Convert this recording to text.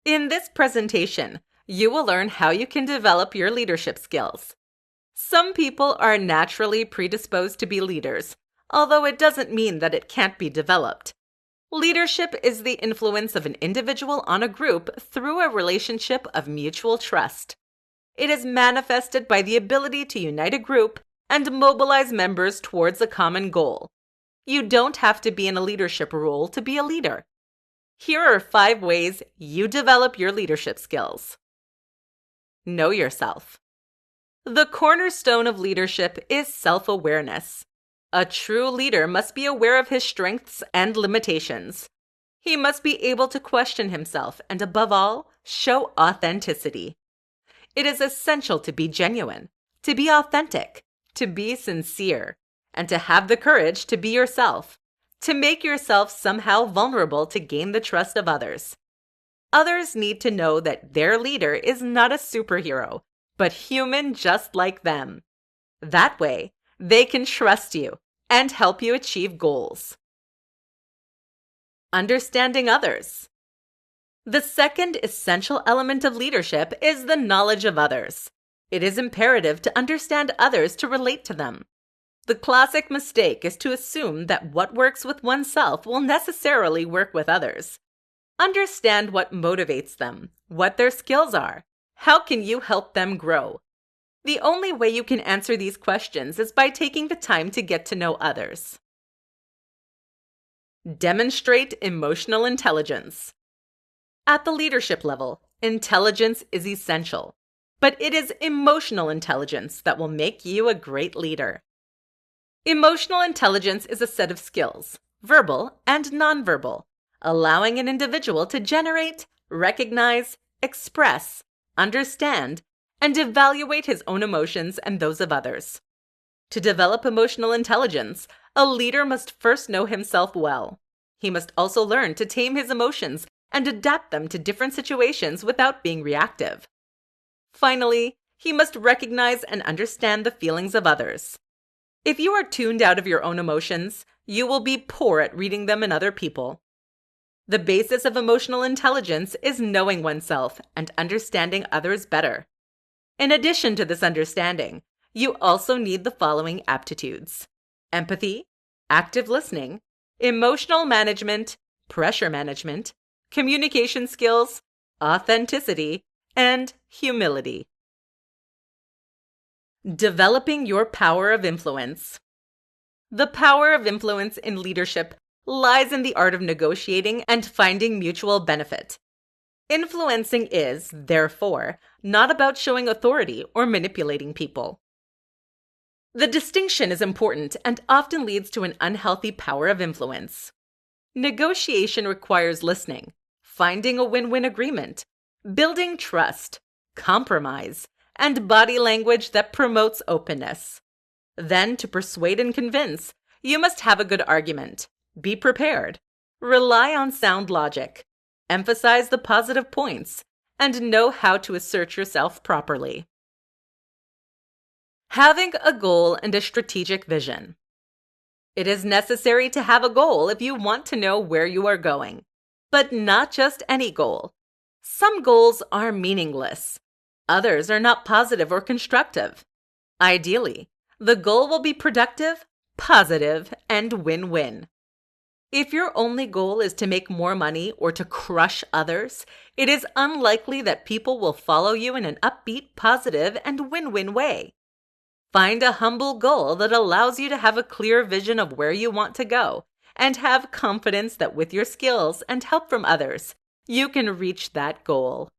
In this presentation, you will learn how you can develop your leadership skills. Some people are naturally predisposed to be leaders, although it doesn't mean that it can't be developed. Leadership is the influence of an individual on a group through a relationship of mutual trust. It is manifested by the ability to unite a group and mobilize members towards a common goal. You don't have to be in a leadership role to be a leader. Here are 5 ways you develop your leadership skills. Know yourself. The cornerstone of leadership is self-awareness. A true leader must be aware of his strengths and limitations. He must be able to question himself and, above all, show authenticity. It is essential to be genuine, to be authentic, to be sincere, and to have the courage to be yourself, to make yourself somehow vulnerable to gain the trust of others. Others need to know that their leader is not a superhero, but human just like them. That way, they can trust you and help you achieve goals. Understanding others. The second essential element of leadership is the knowledge of others. It is imperative to understand others to relate to them. The classic mistake is to assume that what works with oneself will necessarily work with others. Understand what motivates them, what their skills are. How can you help them grow? The only way you can answer these questions is by taking the time to get to know others. Demonstrate emotional intelligence. At the leadership level, intelligence is essential, but it is emotional intelligence that will make you a great leader. Emotional intelligence is a set of skills, verbal and nonverbal, allowing an individual to generate, recognize, express, understand, and evaluate his own emotions and those of others. To develop emotional intelligence, a leader must first know himself well. He must also learn to tame his emotions and adapt them to different situations without being reactive. Finally, he must recognize and understand the feelings of others. If you are tuned out of your own emotions, you will be poor at reading them in other people. The basis of emotional intelligence is knowing oneself and understanding others better. In addition to this understanding, you also need the following aptitudes: empathy, active listening, emotional management, pressure management, communication skills, authenticity, and humility. Developing your power of influence. The power of influence in leadership lies in the art of negotiating and finding mutual benefit. Influencing is, therefore, not about showing authority or manipulating people. The distinction is important and often leads to an unhealthy power of influence. Negotiation requires listening, finding a win-win agreement, building trust, compromise, and body language that promotes openness. Then, to persuade and convince, you must have a good argument, be prepared, rely on sound logic, emphasize the positive points, and know how to assert yourself properly. Having a goal and a strategic vision. It is necessary to have a goal if you want to know where you are going, but not just any goal. Some goals are meaningless. Others are not positive or constructive. Ideally, the goal will be productive, positive, and win-win. If your only goal is to make more money or to crush others, it is unlikely that people will follow you in an upbeat, positive, and win-win way. Find a humble goal that allows you to have a clear vision of where you want to go, and have confidence that with your skills and help from others, you can reach that goal.